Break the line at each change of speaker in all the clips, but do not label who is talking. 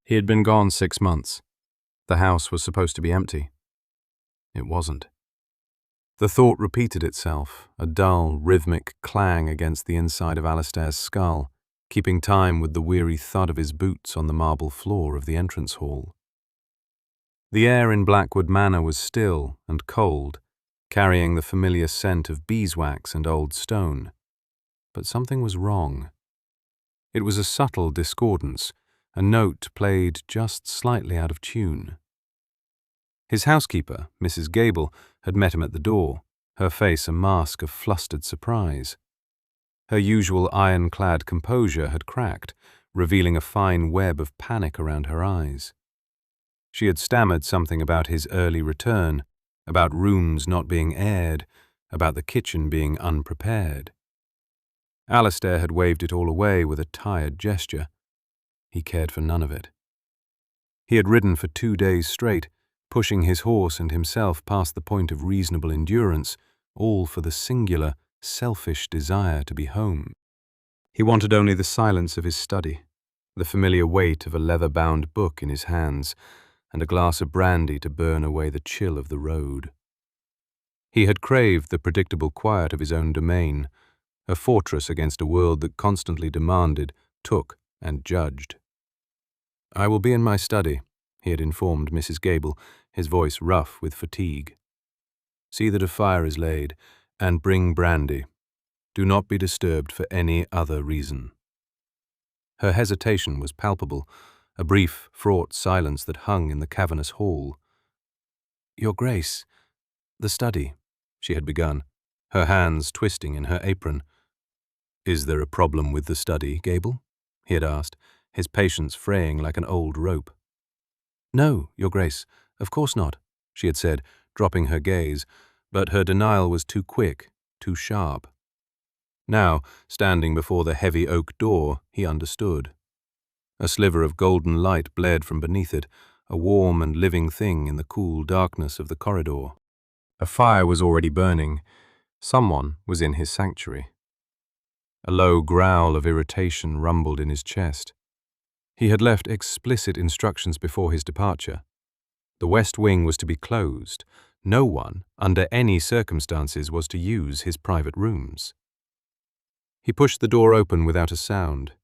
He had been gone 6 months. The house was supposed to be empty. It wasn't. The thought repeated itself, a dull, rhythmic clang against the inside of Alistair's skull, keeping time with the weary thud of his boots on the marble floor of the entrance hall. The air in Blackwood Manor was still and cold, carrying the familiar scent of beeswax and old stone. But something was wrong. It was a subtle discordance, a note played just slightly out of tune. His housekeeper, Mrs. Gable, had met him at the door, her face a mask of flustered surprise. Her usual ironclad composure had cracked, revealing a fine web of panic around her eyes. She had stammered something about his early return, about rooms not being aired, about the kitchen being unprepared. Alistair had waved it all away with a tired gesture. He cared for none of it. He had ridden for 2 days straight, pushing his horse and himself past the point of reasonable endurance, all for the singular, selfish desire to be home. He wanted only the silence of his study, the familiar weight of a leather-bound book in his hands, and a glass of brandy to burn away the chill of the road. He had craved the predictable quiet of his own domain, a fortress against a world that constantly demanded, took, and judged. "I will be in my study," he had informed Mrs. Gable, his voice rough with fatigue. "See that a fire is laid, and bring brandy. Do not be disturbed for any other reason." Her hesitation was palpable, a brief, fraught silence that hung in the cavernous hall. "Your Grace, the study," she had begun, her hands twisting in her apron. "Is there a problem with the study, Gable?" he had asked, his patience fraying like an old rope. "No, Your Grace, of course not," she had said, dropping her gaze, but her denial was too quick, too sharp. Now, standing before the heavy oak door, he understood. A sliver of golden light blared from beneath it, a warm and living thing in the cool darkness of the corridor. A fire was already burning. Someone was in his sanctuary. A low growl of irritation rumbled in his chest. He had left explicit instructions before his departure. The west wing was to be closed. No one, under any circumstances, was to use his private rooms. He pushed the door open without a sound.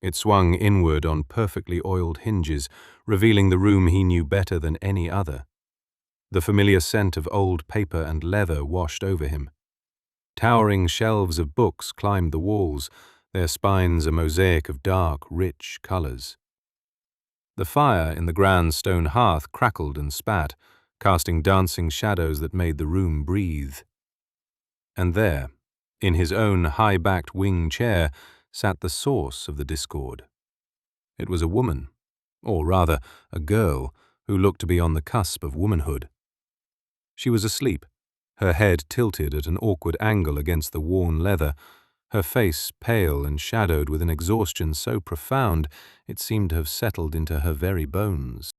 It swung inward on perfectly oiled hinges, revealing the room he knew better than any other. The familiar scent of old paper and leather washed over him. Towering shelves of books climbed the walls, their spines a mosaic of dark, rich colors. The fire in the grand stone hearth crackled and spat, casting dancing shadows that made the room breathe. And there, in his own high-backed wing chair, sat the source of the discord. It was a woman, or rather a girl, who looked to be on the cusp of womanhood. She was asleep, her head tilted at an awkward angle against the worn leather, her face pale and shadowed with an exhaustion so profound it seemed to have settled into her very bones.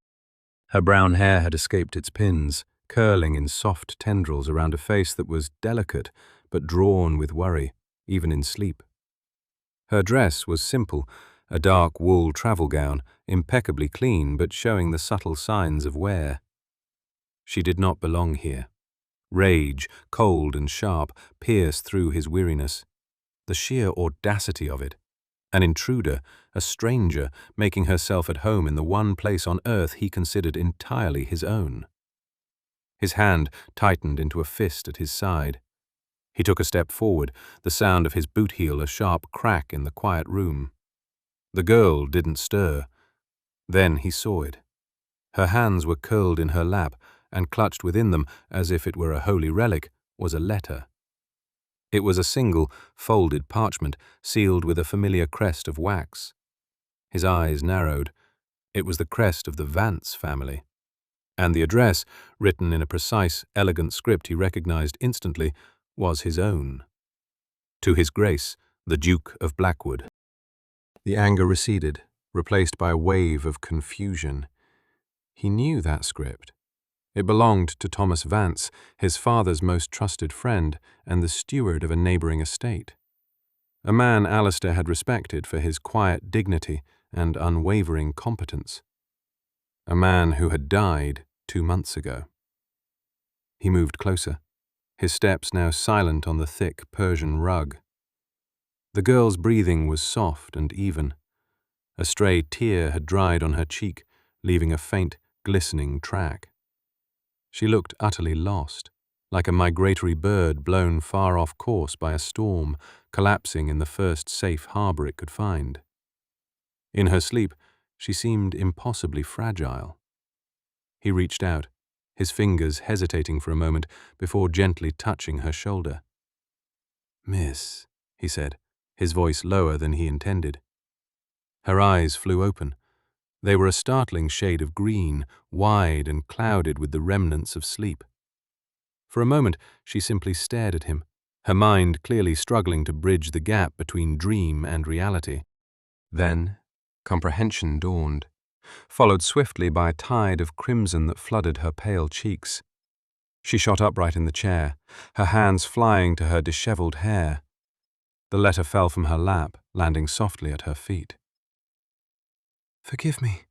Her brown hair had escaped its pins, curling in soft tendrils around a face that was delicate but drawn with worry, even in sleep. Her dress was simple, a dark wool travel gown, impeccably clean but showing the subtle signs of wear. She did not belong here. Rage, cold and sharp, pierced through his weariness. The sheer audacity of it. An intruder, a stranger, making herself at home in the one place on earth he considered entirely his own. His hand tightened into a fist at his side. He took a step forward, the sound of his boot heel a sharp crack in the quiet room. The girl didn't stir. Then he saw it. Her hands were curled in her lap, and clutched within them, as if it were a holy relic, was a letter. It was a single, folded parchment, sealed with a familiar crest of wax. His eyes narrowed. It was the crest of the Vance family. And the address, written in a precise, elegant script he recognized instantly, was his own. To His Grace, the Duke of Blackwood. The anger receded, replaced by a wave of confusion. He knew that script. It belonged to Thomas Vance, his father's most trusted friend and the steward of a neighboring estate. A man Alistair had respected for his quiet dignity and unwavering competence. a man who had died 2 months ago. He moved closer, his steps now silent on the thick Persian rug. The girl's breathing was soft and even. A stray tear had dried on her cheek, leaving a faint, glistening track. She looked utterly lost, like a migratory bird blown far off course by a storm, collapsing in the first safe harbor it could find. In her sleep, she seemed impossibly fragile. He reached out, his fingers hesitating for a moment before gently touching her shoulder. "Miss," he said, his voice lower than he intended. Her eyes flew open. They were a startling shade of green, wide and clouded with the remnants of sleep. For a moment, she simply stared at him, her mind clearly struggling to bridge the gap between dream and reality. Then, comprehension dawned, followed swiftly by a tide of crimson that flooded her pale cheeks. She shot upright in the chair, her hands flying to her disheveled hair. The letter fell from her lap, landing softly at her feet. "Forgive me,"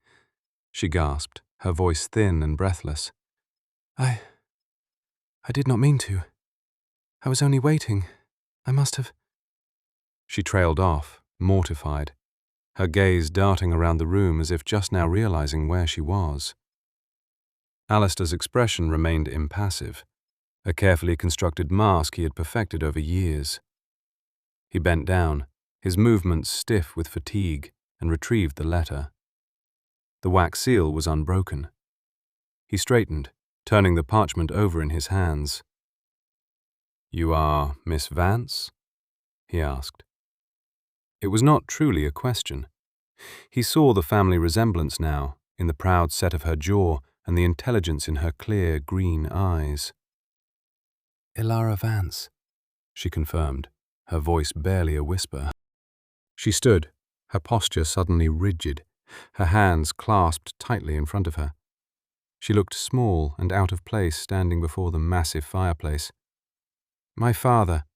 she gasped, her voice thin and breathless. I did not mean to. I was only waiting. I must have—" She trailed off, mortified, her gaze darting around the room as if just now realizing where she was. Alistair's expression remained impassive, a carefully constructed mask he had perfected over years. He bent down, his movements stiff with fatigue, and retrieved the letter. The wax seal was unbroken. He straightened, turning the parchment over in his hands. "You are Miss Vance?" he asked. It was not truly a question. He saw the family resemblance now, in the proud set of her jaw and the intelligence in her clear green eyes. "Elara Vance," she confirmed, her voice barely a whisper. She stood, her posture suddenly rigid, her hands clasped tightly in front of her. She looked small and out of place standing before the massive fireplace. "My father,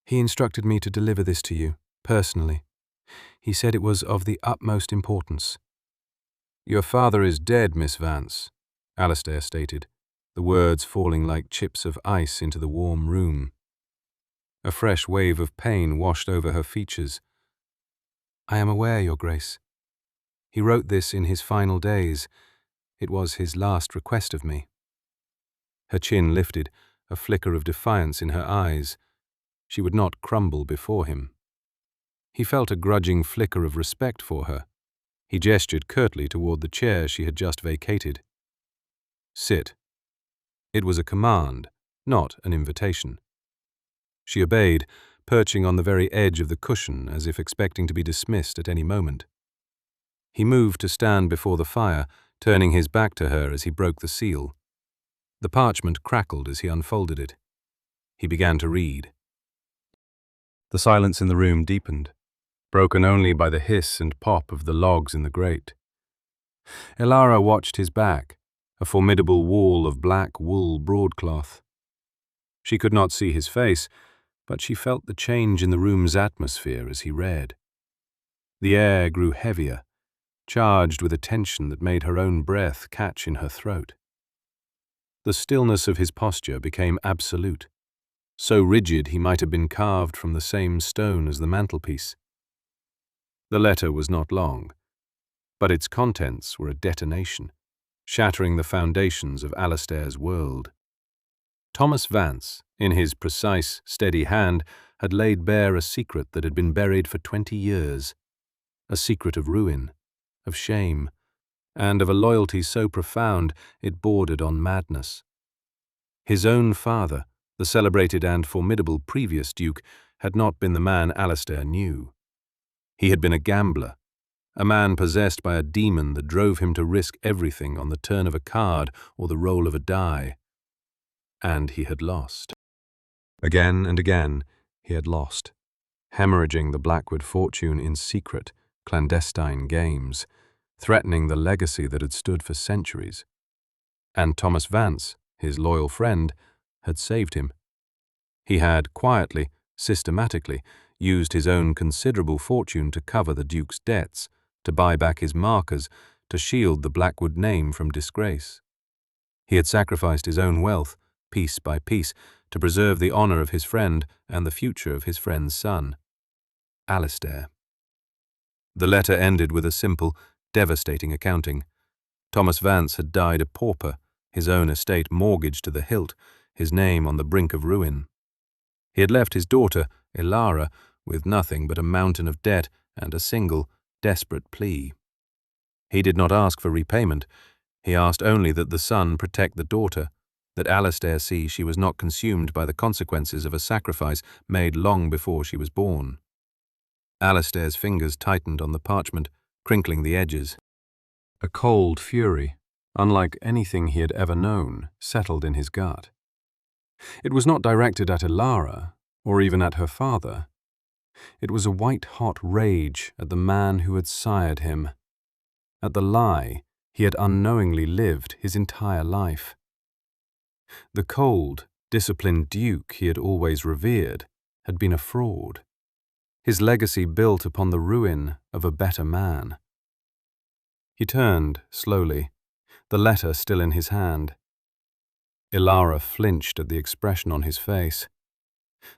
he instructed me to deliver this to you, personally. He said it was of the utmost importance." "Your father is dead, Miss Vance," Alistair stated, the words falling like chips of ice into the warm room. A fresh wave of pain washed over her features. "I am aware, Your Grace. He wrote this in his final days. It was his last request of me." Her chin lifted, a flicker of defiance in her eyes. She would not crumble before him. He felt a grudging flicker of respect for her. He gestured curtly toward the chair she had just vacated. "Sit." It was a command, not an invitation. She obeyed, perching on the very edge of the cushion as if expecting to be dismissed at any moment. He moved to stand before the fire, turning his back to her as he broke the seal. The parchment crackled as he unfolded it. He began to read. The silence in the room deepened, broken only by the hiss and pop of the logs in the grate. Elara watched his back, a formidable wall of black wool broadcloth. She could not see his face, but she felt the change in the room's atmosphere as he read. The air grew heavier, charged with a tension that made her own breath catch in her throat. The stillness of his posture became absolute, so rigid he might have been carved from the same stone as the mantelpiece. The letter was not long, but its contents were a detonation, shattering the foundations of Alistair's world. Thomas Vance, in his precise, steady hand, had laid bare a secret that had been buried for 20 years, a secret of ruin, of shame, and of a loyalty so profound it bordered on madness. His own father, the celebrated and formidable previous Duke, had not been the man Alistair knew. He had been a gambler, a man possessed by a demon that drove him to risk everything on the turn of a card or the roll of a die. And he had lost. Again and again, he had lost, hemorrhaging the Blackwood fortune in secret, clandestine games, threatening the legacy that had stood for centuries. And Thomas Vance, his loyal friend, had saved him. He had quietly, systematically, used his own considerable fortune to cover the Duke's debts, to buy back his markers, to shield the Blackwood name from disgrace. He had sacrificed his own wealth, piece by piece, to preserve the honor of his friend and the future of his friend's son. Alistair. The letter ended with a simple, devastating accounting. Thomas Vance had died a pauper, his own estate mortgaged to the hilt, his name on the brink of ruin. He had left his daughter, Ilara, with nothing but a mountain of debt and a single, desperate plea. He did not ask for repayment. He asked only that the son protect the daughter, that Alistair see she was not consumed by the consequences of a sacrifice made long before she was born. Alistair's fingers tightened on the parchment, crinkling the edges. A cold fury, unlike anything he had ever known, settled in his gut. It was not directed at Ilara, or even at her father. It was a white-hot rage at the man who had sired him, at the lie he had unknowingly lived his entire life. The cold, disciplined duke he had always revered had been a fraud, his legacy built upon the ruin of a better man. He turned, slowly, the letter still in his hand. Ilara flinched at the expression on his face.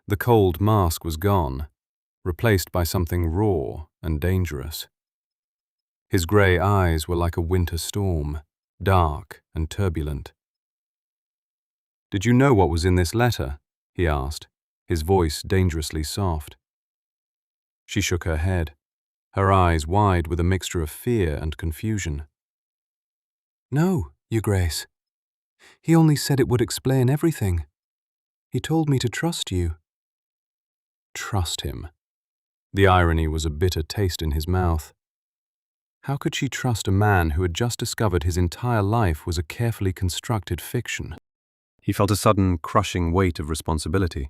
The cold mask was gone, replaced by something raw and dangerous. His grey eyes were like a winter storm, dark and turbulent. "Did you know what was in this letter?" he asked, his voice dangerously soft. She shook her head, her eyes wide with a mixture of fear and confusion. "No, Your Grace. He only said it would explain everything. He told me to trust you." Trust him. The irony was a bitter taste in his mouth. How could she trust a man who had just discovered his entire life was a carefully constructed fiction? He felt a sudden, crushing weight of responsibility.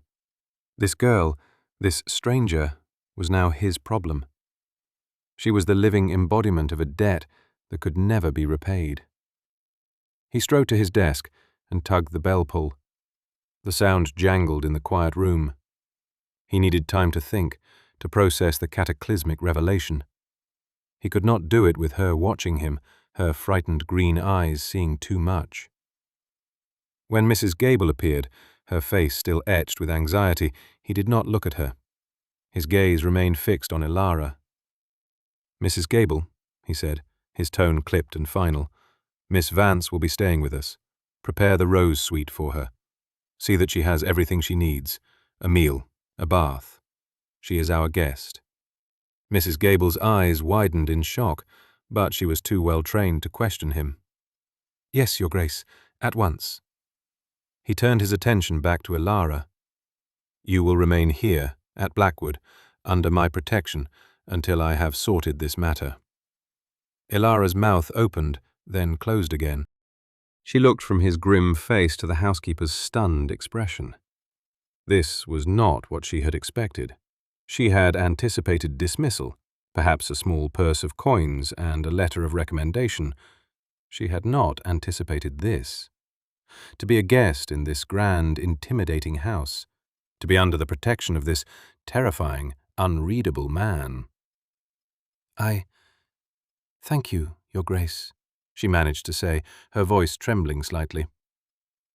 This girl, this stranger, was now his problem. She was the living embodiment of a debt that could never be repaid. He strode to his desk and tugged the bell pull. The sound jangled in the quiet room. He needed time to think, to process the cataclysmic revelation. He could not do it with her watching him, her frightened green eyes seeing too much. When Mrs. Gable appeared, her face still etched with anxiety, he did not look at her. His gaze remained fixed on Ilara. "Mrs. Gable," he said, his tone clipped and final, "Miss Vance will be staying with us. Prepare the rose suite for her. See that she has everything she needs, a meal, a bath. She is our guest." Mrs. Gable's eyes widened in shock, but she was too well trained to question him. "Yes, Your Grace, at once." He turned his attention back to Ilara. "You will remain here, at Blackwood, under my protection, until I have sorted this matter." Ilara's mouth opened, then closed again. She looked from his grim face to the housekeeper's stunned expression. This was not what she had expected. She had anticipated dismissal, perhaps a small purse of coins and a letter of recommendation. She had not anticipated this. To be a guest in this grand, intimidating house, to be under the protection of this terrifying, unreadable man. Thank you, Your Grace," she managed to say, her voice trembling slightly.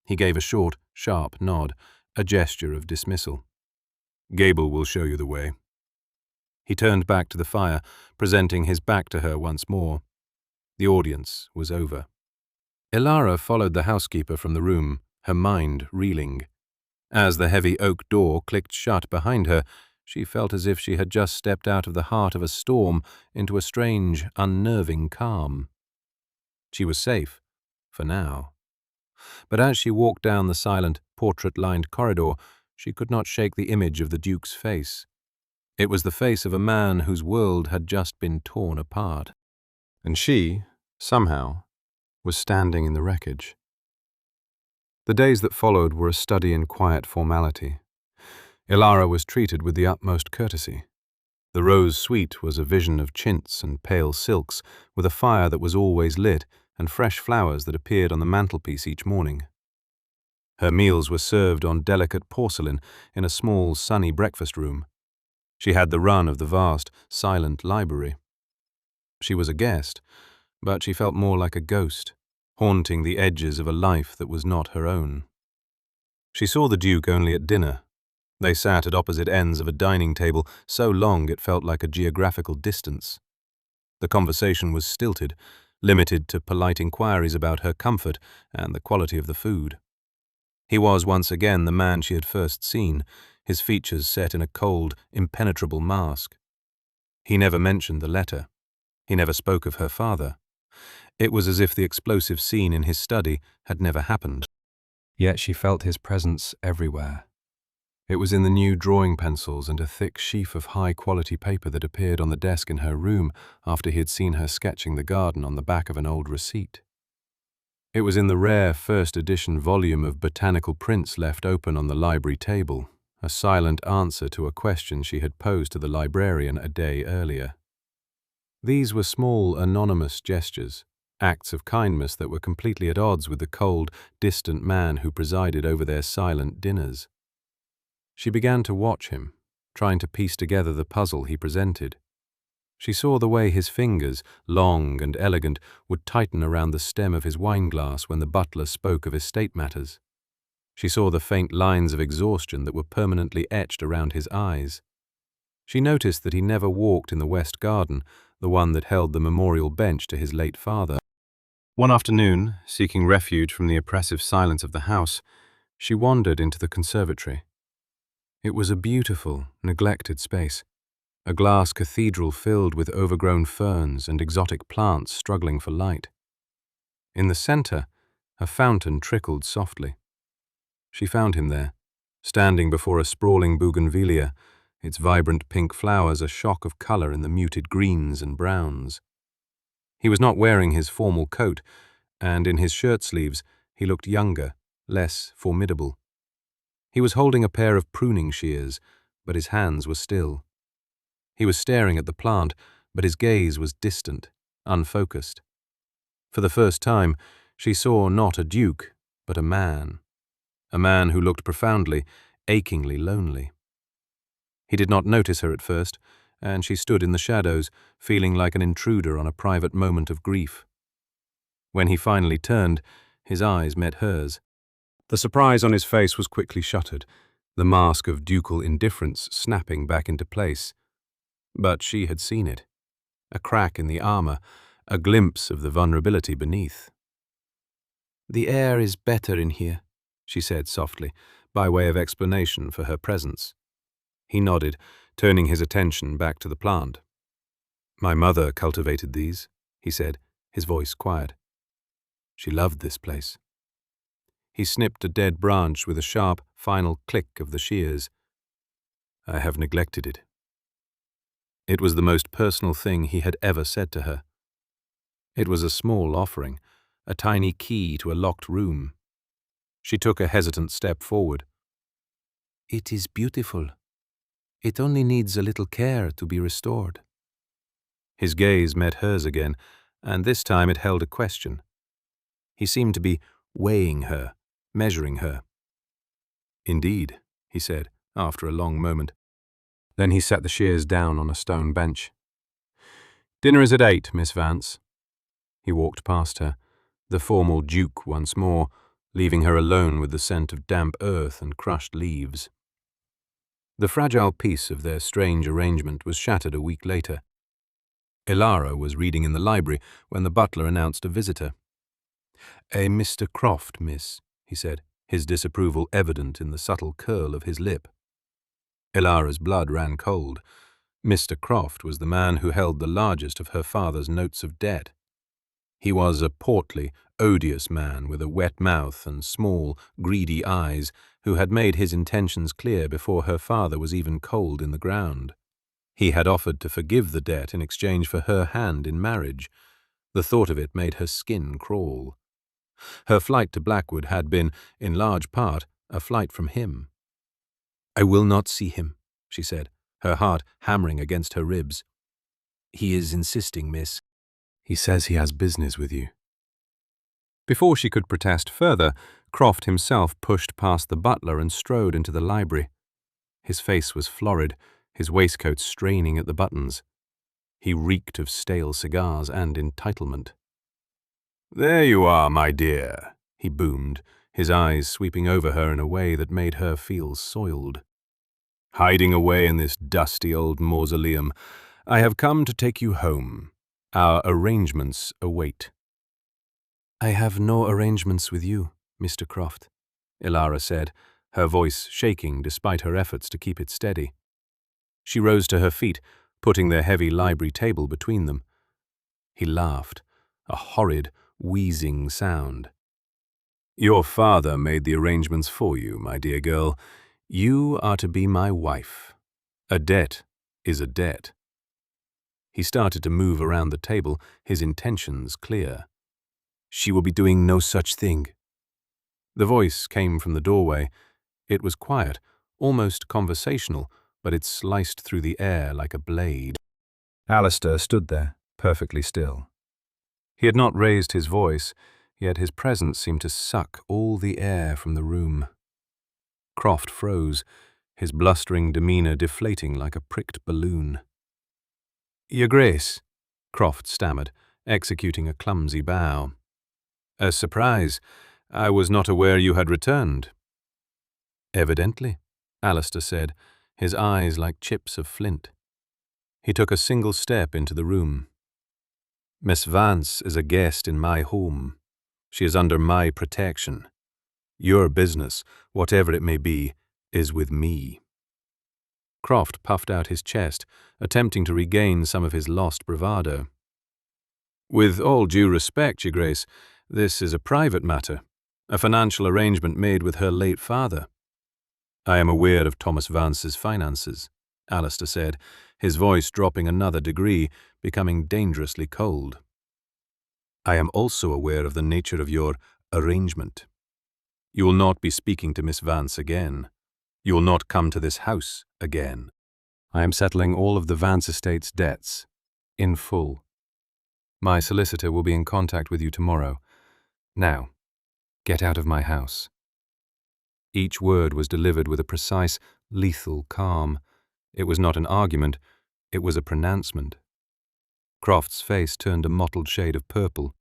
He gave a short, sharp nod, a gesture of dismissal. "Gable will show you the way." He turned back to the fire, presenting his back to her once more. The audience was over. Ilara followed the housekeeper from the room, her mind reeling. As the heavy oak door clicked shut behind her, she felt as if she had just stepped out of the heart of a storm into a strange, unnerving calm. She was safe, for now. But as she walked down the silent, portrait-lined corridor, she could not shake the image of the Duke's face. It was the face of a man whose world had just been torn apart. And she, somehow, was standing in the wreckage. The days that followed were a study in quiet formality. Ilara was treated with the utmost courtesy. The rose suite was a vision of chintz and pale silks, with a fire that was always lit and fresh flowers that appeared on the mantelpiece each morning. Her meals were served on delicate porcelain in a small, sunny breakfast room. She had the run of the vast, silent library. She was a guest, but she felt more like a ghost, haunting the edges of a life that was not her own. She saw the Duke only at dinner. They sat at opposite ends of a dining table, so long it felt like a geographical distance. The conversation was stilted, limited to polite inquiries about her comfort and the quality of the food. He was once again the man she had first seen, his features set in a cold, impenetrable mask. He never mentioned the letter. He never spoke of her father. It was as if the explosive scene in his study had never happened. Yet she felt his presence everywhere. It was in the new drawing pencils and a thick sheaf of high-quality paper that appeared on the desk in her room after he had seen her sketching the garden on the back of an old receipt. It was in the rare first-edition volume of botanical prints left open on the library table, a silent answer to a question she had posed to the librarian a day earlier. These were small, anonymous gestures, acts of kindness that were completely at odds with the cold, distant man who presided over their silent dinners. She began to watch him, trying to piece together the puzzle he presented. She saw the way his fingers, long and elegant, would tighten around the stem of his wineglass when the butler spoke of estate matters. She saw the faint lines of exhaustion that were permanently etched around his eyes. She noticed that he never walked in the west garden, the one that held the memorial bench to his late father. One afternoon, seeking refuge from the oppressive silence of the house, she wandered into the conservatory. It was a beautiful, neglected space, a glass cathedral filled with overgrown ferns and exotic plants struggling for light. In the center, a fountain trickled softly. She found him there, standing before a sprawling bougainvillea, its vibrant pink flowers a shock of color in the muted greens and browns. He was not wearing his formal coat, and in his shirt sleeves he looked younger, less formidable. He was holding a pair of pruning shears, but his hands were still. He was staring at the plant, but his gaze was distant, unfocused. For the first time, she saw not a duke, but a man who looked profoundly, achingly lonely. He did not notice her at first, and she stood in the shadows, feeling like an intruder on a private moment of grief. When he finally turned, his eyes met hers. The surprise on his face was quickly shuttered, the mask of ducal indifference snapping back into place. But she had seen it. A crack in the armor, a glimpse of the vulnerability beneath. "The air is better in here," she said softly, by way of explanation for her presence. He nodded, turning his attention back to the plant. "My mother cultivated these," he said, his voice quiet. "She loved this place." He snipped a dead branch with a sharp, final click of the shears. "I have neglected it." It was the most personal thing he had ever said to her. It was a small offering, a tiny key to a locked room. She took a hesitant step forward. "It is beautiful. It only needs a little care to be restored." His gaze met hers again, and this time it held a question. He seemed to be weighing her, measuring her. "Indeed," he said, after a long moment. Then he set the shears down on a stone bench. "Dinner is at 8, Miss Vance." He walked past her, the formal duke once more, leaving her alone with the scent of damp earth and crushed leaves. The fragile peace of their strange arrangement was shattered a week later. Elara was reading in the library when the butler announced a visitor. "A Mr. Croft, miss," he said, his disapproval evident in the subtle curl of his lip. Elara's blood ran cold. Mr. Croft was the man who held the largest of her father's notes of debt. He was a portly, odious man with a wet mouth and small, greedy eyes, who had made his intentions clear before her father was even cold in the ground. He had offered to forgive the debt in exchange for her hand in marriage. The thought of it made her skin crawl. Her flight to Blackwood had been, in large part, a flight from him. "I will not see him," she said, her heart hammering against her ribs. "He is insisting, miss. He says he has business with you." Before she could protest further, Croft himself pushed past the butler and strode into the library. His face was florid, his waistcoat straining at the buttons. He reeked of stale cigars and entitlement. There you are, my dear, he boomed, his eyes sweeping over her in a way that made her feel soiled. Hiding away in this dusty old mausoleum, I have come to take you home. Our arrangements await. I have no arrangements with you, Mr. Croft, Ilara said, her voice shaking despite her efforts to keep it steady. She rose to her feet, putting their heavy library table between them. He laughed, a horrid, wheezing sound. Your father made the arrangements for you, my dear girl. You are to be my wife. A debt is a debt. He started to move around the table, his intentions clear. She will be doing no such thing. The voice came from the doorway. It was quiet, almost conversational, but it sliced through the air like a blade. Alistair stood there, perfectly still. He had not raised his voice, yet his presence seemed to suck all the air from the room. Croft froze, his blustering demeanor deflating like a pricked balloon. Your Grace, Croft stammered, executing a clumsy bow. A surprise. I was not aware you had returned. Evidently, Alistair said, his eyes like chips of flint. He took a single step into the room. Miss Vance is a guest in my home. She is under my protection. Your business, whatever it may be, is with me. Croft puffed out his chest, attempting to regain some of his lost bravado. With all due respect, Your Grace, this is a private matter, a financial arrangement made with her late father. I am aware of Thomas Vance's finances, Alistair said, his voice dropping another degree, becoming dangerously cold. I am also aware of the nature of your arrangement. You will not be speaking to Miss Vance again. You will not come to this house again. I am settling all of the Vance estate's debts, in full. My solicitor will be in contact with you tomorrow. Now, get out of my house. Each word was delivered with a precise, lethal calm. It was not an argument, it was a pronouncement. Croft's face turned a mottled shade of purple.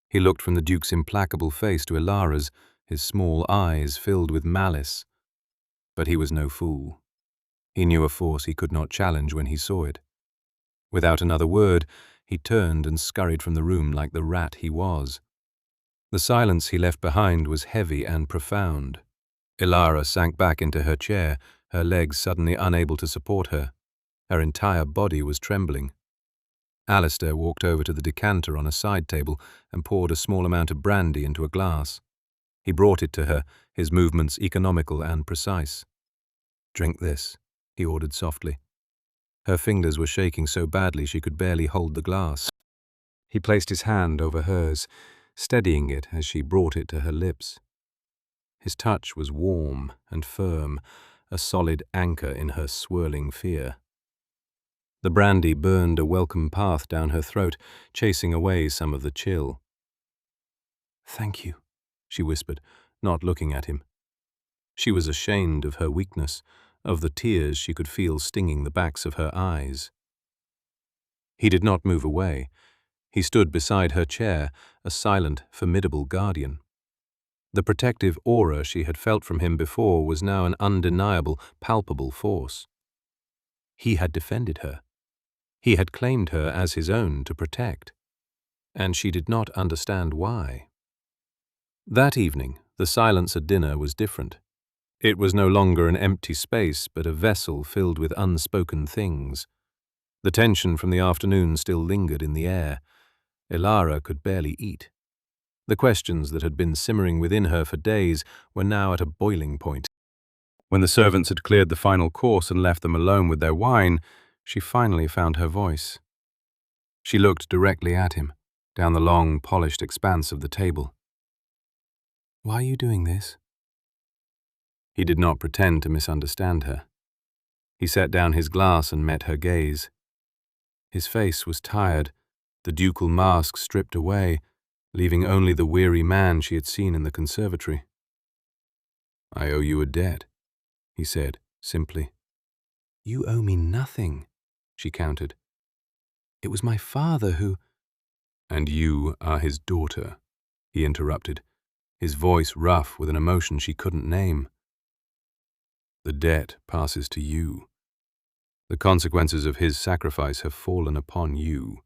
He looked from the Duke's implacable face to Ilara's, his small eyes filled with malice. But he was no fool. He knew a force he could not challenge when he saw it. Without another word, he turned and scurried from the room like the rat he was. The silence he left behind was heavy and profound. Ilara sank back into her chair, her legs suddenly unable to support her. Her entire body was trembling. Alistair walked over to the decanter on a side table and poured a small amount of brandy into a glass. He brought it to her, his movements economical and precise. Drink this, he ordered softly. Her fingers were shaking so badly she could barely hold the glass. He placed his hand over hers, steadying it as she brought it to her lips. His touch was warm and firm, a solid anchor in her swirling fear. The brandy burned a welcome path down her throat, chasing away some of the chill. Thank you, she whispered, not looking at him. She was ashamed of her weakness, of the tears she could feel stinging the backs of her eyes. He did not move away. He stood beside her chair, a silent, formidable guardian. The protective aura she had felt from him before was now an undeniable, palpable force. He had defended her. He had claimed her as his own to protect. And she did not understand why. That evening, the silence at dinner was different. It was no longer an empty space, but a vessel filled with unspoken things. The tension from the afternoon still lingered in the air. Ilara could barely eat. The questions that had been simmering within her for days were now at a boiling point. When the servants had cleared the final course and left them alone with their wine, she finally found her voice. She looked directly at him, down the long, polished expanse of the table. Why are you doing this? He did not pretend to misunderstand her. He set down his glass and met her gaze. His face was tired, the ducal mask stripped away, leaving only the weary man she had seen in the conservatory. I owe you a debt, he said, simply. You owe me nothing, she countered. It was my father who... "And you are his daughter," he interrupted, his voice rough with an emotion she couldn't name. "The debt passes to you. The consequences of his sacrifice have fallen upon you.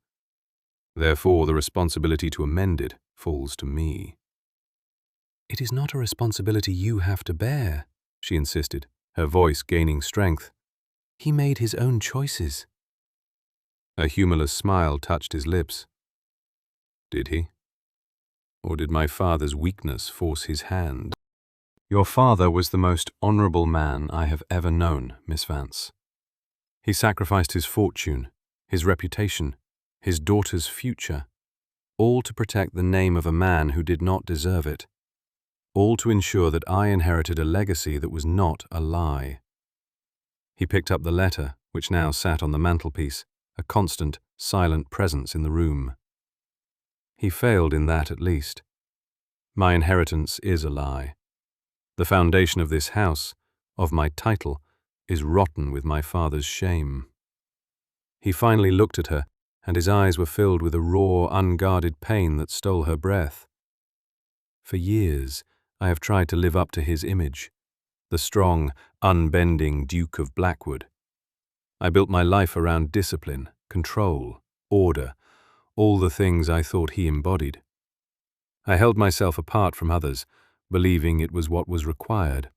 Therefore, the responsibility to amend it falls to me." "It is not a responsibility you have to bear," she insisted, her voice gaining strength. "He made his own choices." A humorless smile touched his lips. "Did he? Or did my father's weakness force his hand?" "Your father was the most honorable man I have ever known, Miss Vance. He sacrificed his fortune, his reputation, his daughter's future, all to protect the name of a man who did not deserve it, all to ensure that I inherited a legacy that was not a lie." He picked up the letter, which now sat on the mantelpiece, a constant, silent presence in the room. "He failed in that at least. My inheritance is a lie. The foundation of this house, of my title, is rotten with my father's shame." He finally looked at her, and his eyes were filled with a raw, unguarded pain that stole her breath. "For years, I have tried to live up to his image, the strong, unbending Duke of Blackwood. I built my life around discipline, control, order, all the things I thought he embodied. I held myself apart from others, believing it was what was required,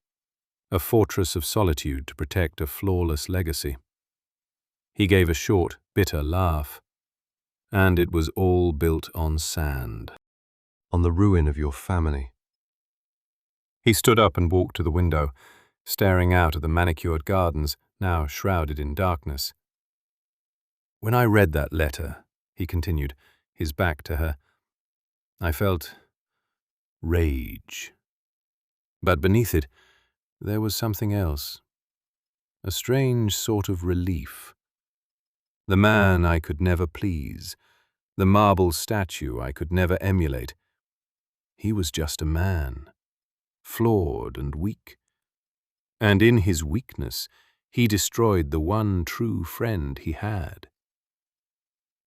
a fortress of solitude to protect a flawless legacy." He gave a short, bitter laugh. "And it was all built on sand, on the ruin of your family." He stood up and walked to the window, staring out at the manicured gardens, now shrouded in darkness. "When I read that letter," he continued, his back to her, "I felt rage. But beneath it, there was something else, a strange sort of relief. The man I could never please, the marble statue I could never emulate, he was just a man, flawed and weak. And in his weakness, he destroyed the one true friend he had."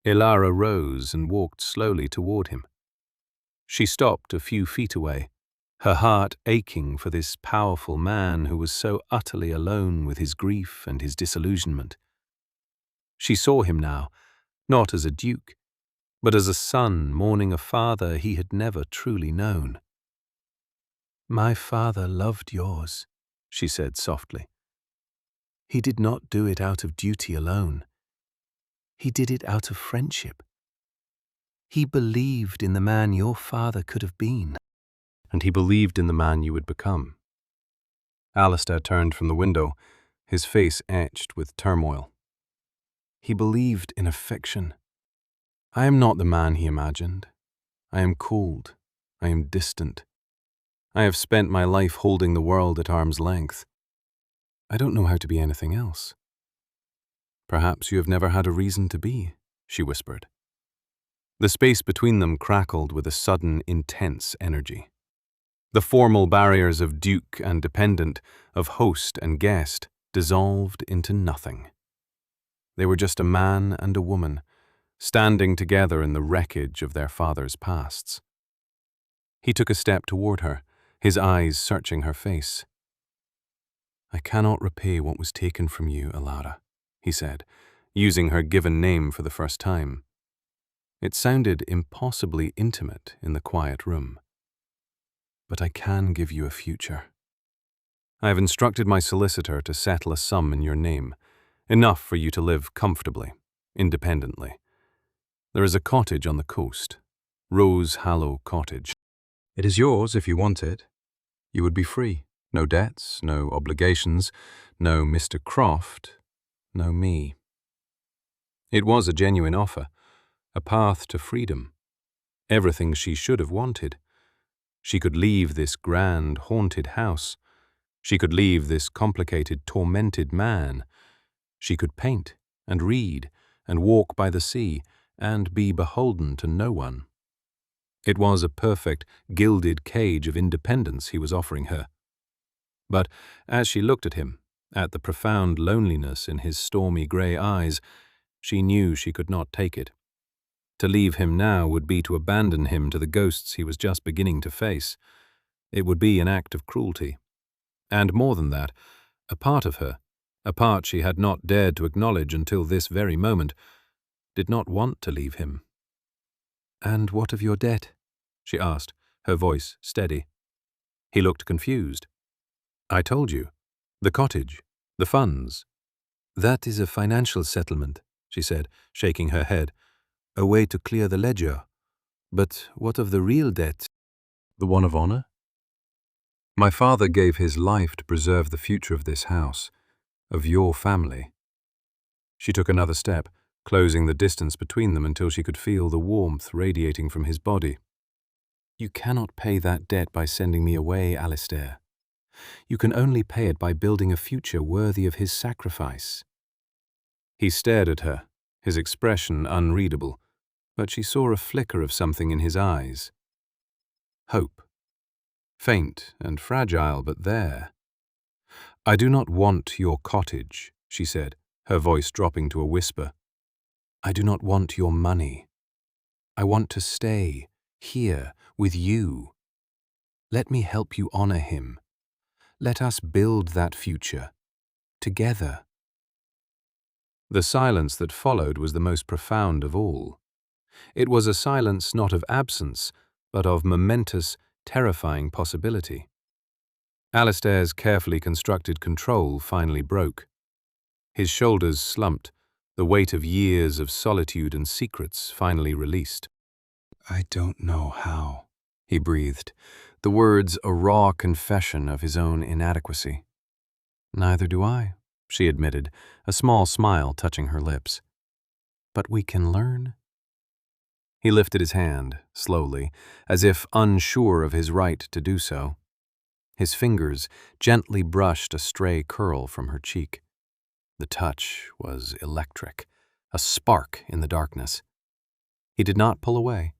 Ilara rose and walked slowly toward him. She stopped a few feet away, her heart aching for this powerful man who was so utterly alone with his grief and his disillusionment. She saw him now, not as a duke, but as a son mourning a father he had never truly known. "My father loved yours," she said softly. "He did not do it out of duty alone. He did it out of friendship. He believed in the man your father could have been." "And he believed in the man you would become." Alistair turned from the window, his face etched with turmoil. "He believed in a fiction. I am not the man he imagined. I am cold. I am distant. I have spent my life holding the world at arm's length. I don't know how to be anything else." "Perhaps you have never had a reason to be," she whispered. The space between them crackled with a sudden, intense energy. The formal barriers of duke and dependent, of host and guest, dissolved into nothing. They were just a man and a woman, standing together in the wreckage of their father's pasts. He took a step toward her, his eyes searching her face. "I cannot repay what was taken from you, Ilara," he said, using her given name for the first time. It sounded impossibly intimate in the quiet room. "But I can give you a future. I have instructed my solicitor to settle a sum in your name, enough for you to live comfortably, independently. There is a cottage on the coast, Rose Hallow Cottage. It is yours if you want it. You would be free. No debts, no obligations, no Mr. Croft, no me." It was a genuine offer, a path to freedom, everything she should have wanted. She could leave this grand, haunted house. She could leave this complicated, tormented man. She could paint and read and walk by the sea and be beholden to no one. It was a perfect, gilded cage of independence he was offering her. But as she looked at him, at the profound loneliness in his stormy grey eyes, she knew she could not take it. To leave him now would be to abandon him to the ghosts he was just beginning to face. It would be an act of cruelty. And more than that, a part of her, a part she had not dared to acknowledge until this very moment, did not want to leave him. "And what of your debt?" she asked, her voice steady. He looked confused. "I told you. The cottage. The funds." "That is a financial settlement," she said, shaking her head. "A way to clear the ledger. But what of the real debt?" "The one of honor? My father gave his life to preserve the future of this house, of your family." She took another step, closing the distance between them until she could feel the warmth radiating from his body. "You cannot pay that debt by sending me away, Alistair. You can only pay it by building a future worthy of his sacrifice." He stared at her, his expression unreadable, but she saw a flicker of something in his eyes. Hope. Faint and fragile, but there. "I do not want your cottage," she said, her voice dropping to a whisper. "I do not want your money. I want to stay here with you. Let me help you honor him. Let us build that future, together." The silence that followed was the most profound of all. It was a silence not of absence, but of momentous, terrifying possibility. Alistair's carefully constructed control finally broke. His shoulders slumped, the weight of years of solitude and secrets finally released. "I don't know how," he breathed, the words a raw confession of his own inadequacy. "Neither do I," she admitted, a small smile touching her lips. "But we can learn." He lifted his hand, slowly, as if unsure of his right to do so. His fingers gently brushed a stray curl from her cheek. The touch was electric, a spark in the darkness. He did not pull away.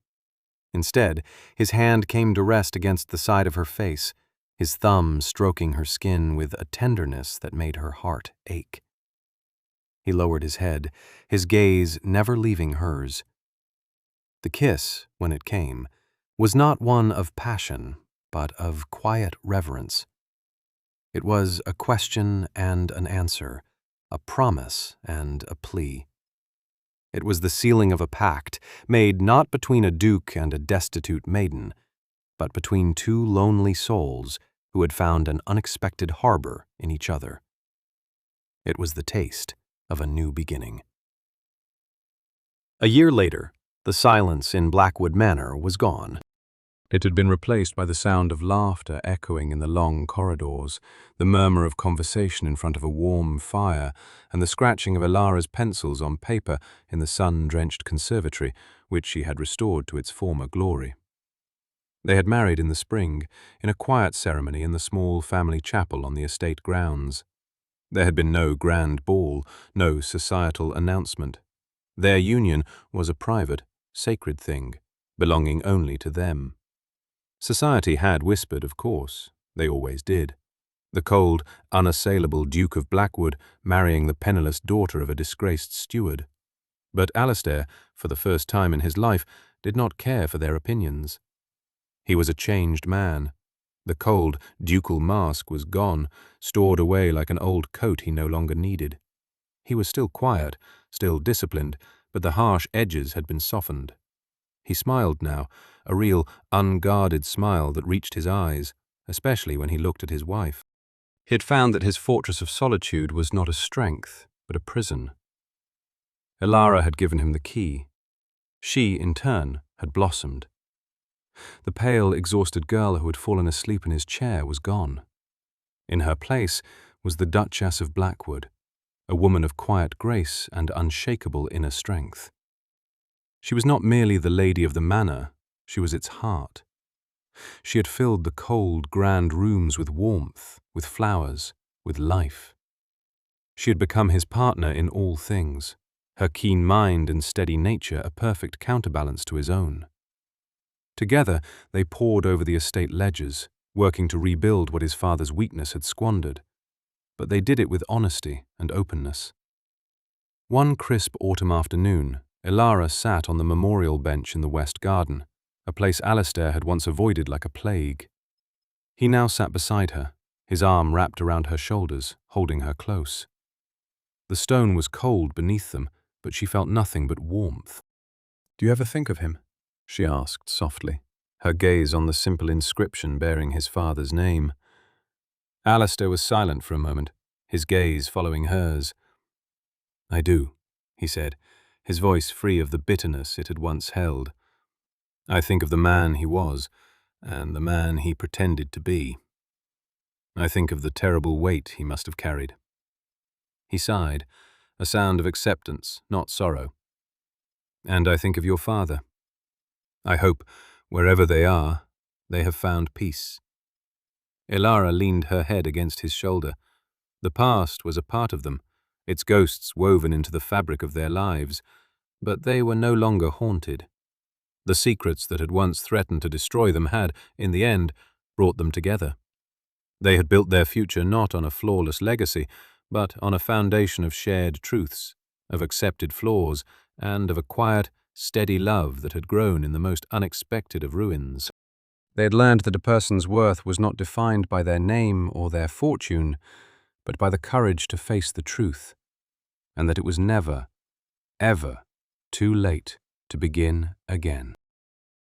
Instead, his hand came to rest against the side of her face, his thumb stroking her skin with a tenderness that made her heart ache. He lowered his head, his gaze never leaving hers. The kiss, when it came, was not one of passion, but of quiet reverence. It was a question and an answer, a promise and a plea. It was the sealing of a pact, made not between a duke and a destitute maiden, but between two lonely souls who had found an unexpected harbor in each other. It was the taste of a new beginning. A year later, the silence in Blackwood Manor was gone. It had been replaced by the sound of laughter echoing in the long corridors, the murmur of conversation in front of a warm fire, and the scratching of Ilara's pencils on paper in the sun-drenched conservatory, which she had restored to its former glory. They had married in the spring, in a quiet ceremony in the small family chapel on the estate grounds. There had been no grand ball, no societal announcement. Their union was a private, sacred thing, belonging only to them. Society had whispered, of course. They always did. The cold, unassailable Duke of Blackwood marrying the penniless daughter of a disgraced steward. But Alistair, for the first time in his life, did not care for their opinions. He was a changed man. The cold, ducal mask was gone, stored away like an old coat he no longer needed. He was still quiet, still disciplined, but the harsh edges had been softened. He smiled now, a real, unguarded smile that reached his eyes, especially when he looked at his wife. He had found that his fortress of solitude was not a strength, but a prison. Ilara had given him the key. She, in turn, had blossomed. The pale, exhausted girl who had fallen asleep in his chair was gone. In her place was the Duchess of Blackwood, a woman of quiet grace and unshakable inner strength. She was not merely the lady of the manor, she was its heart. She had filled the cold, grand rooms with warmth, with flowers, with life. She had become his partner in all things, her keen mind and steady nature a perfect counterbalance to his own. Together, they pored over the estate ledgers, working to rebuild what his father's weakness had squandered. But they did it with honesty and openness. One crisp autumn afternoon, Ilara sat on the memorial bench in the West Garden, a place Alastair had once avoided like a plague. He now sat beside her, his arm wrapped around her shoulders, holding her close. The stone was cold beneath them, but she felt nothing but warmth. "Do you ever think of him?" she asked softly, her gaze on the simple inscription bearing his father's name. Alastair was silent for a moment, his gaze following hers. "I do," he said, his voice free of the bitterness it had once held. "I think of the man he was, and the man he pretended to be. I think of the terrible weight he must have carried." He sighed, a sound of acceptance, not sorrow. "And I think of your father. I hope, wherever they are, they have found peace." Ilara leaned her head against his shoulder. The past was a part of them, its ghosts woven into the fabric of their lives, but they were no longer haunted. The secrets that had once threatened to destroy them had, in the end, brought them together. They had built their future not on a flawless legacy, but on a foundation of shared truths, of accepted flaws, and of a quiet, steady love that had grown in the most unexpected of ruins. They had learned that a person's worth was not defined by their name or their fortune, but by the courage to face the truth, and that it was never, ever too late to begin again.